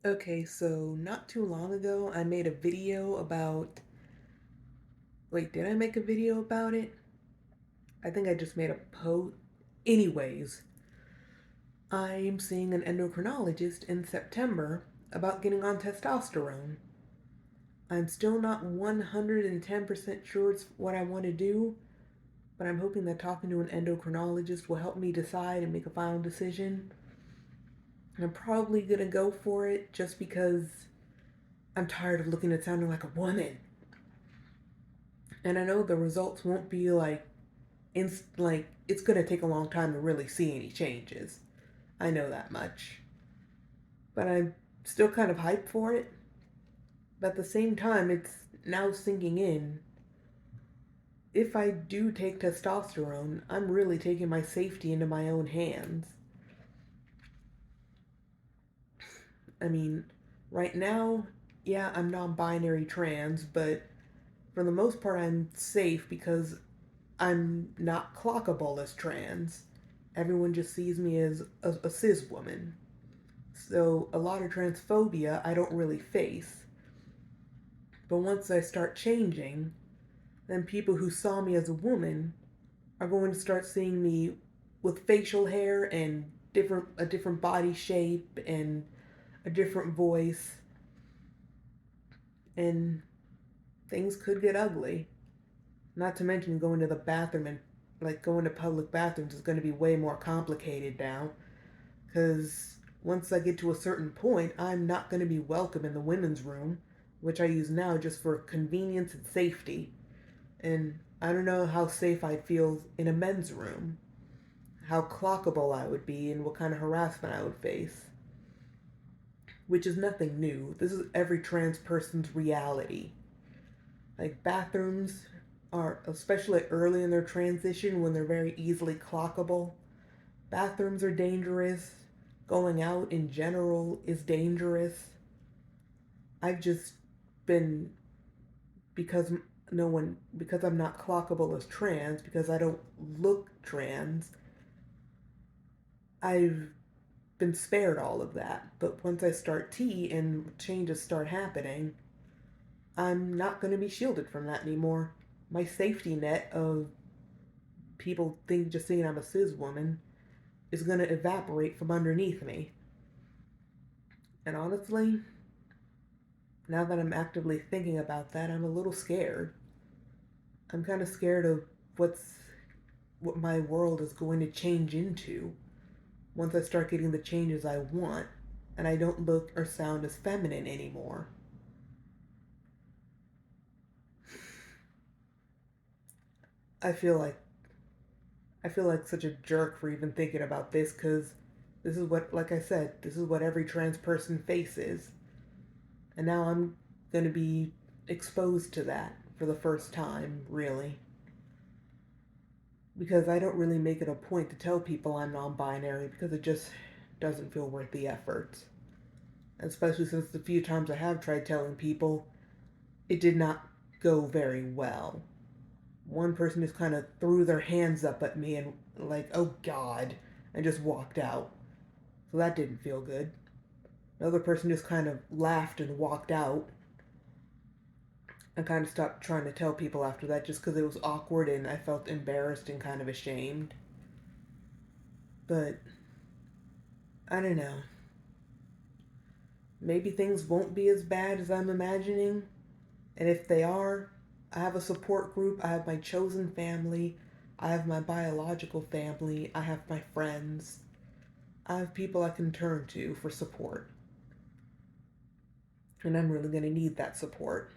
Okay, so not too long ago, I made a video about. Wait, did I make a video about it? I think I just made a post. Anyways, I'm seeing an endocrinologist in September about getting on testosterone. I'm still not 110% sure it's what I want to do, but I'm hoping that talking to an endocrinologist will help me decide and make a final decision. I'm probably gonna go for it just because I'm tired of looking and sounding like a woman. And I know the results won't be like it's gonna take a long time to really see any changes. I know that much. But I'm still kind of hyped for it. But at the same time, it's now sinking in. If I do take testosterone, I'm really taking my safety into my own hands. I mean, right now, yeah, I'm non binary trans, but for the most part, I'm safe because I'm not clockable as trans. Everyone just sees me as a cis woman. So a lot of transphobia I don't really face. But once I start changing, then people who saw me as a woman are going to start seeing me with facial hair and a different body shape and a different voice, and things could get ugly. Not to mention going to the bathroom and like going to public bathrooms is going to be way more complicated now because once I get to a certain point, I'm not going to be welcome in the women's room, which I use now just for convenience and safety. And I don't know how safe I'd feel in a men's room, how clockable I would be, and what kind of harassment I would face. Which is nothing new. This is every trans person's reality. Like, bathrooms are, especially early in their transition when they're very easily clockable, bathrooms are dangerous. Going out in general is dangerous. I've just been, because no one, because I'm not clockable as trans, because I don't look trans, I've been spared all of that. But once I start T and changes start happening, I'm not going to be shielded from that anymore. My safety net of people just thinking I'm a cis woman is going to evaporate from underneath me. And honestly, now that I'm actively thinking about that, I'm a little scared. I'm kind of scared of what my world is going to change into once I start getting the changes I want and I don't look or sound as feminine anymore. I feel like I feel like such a jerk for even thinking about this cuz this is what, like I said, this is what every trans person faces. And now I'm going to be exposed to that for the first time, really. Because I don't really make it a point to tell people I'm non binary because it just doesn't feel worth the effort. Especially since the few times I have tried telling people, it did not go very well. One person just kind of threw their hands up at me and, like, oh God, and just walked out. So that didn't feel good. Another person just kind of laughed and walked out. I kind of stopped trying to tell people after that just because it was awkward and I felt embarrassed and kind of ashamed. But I don't know. Maybe things won't be as bad as I'm imagining. And if they are, I have a support group. I have my chosen family. I have my biological family. I have my friends. I have people I can turn to for support. And I'm really going to need that support.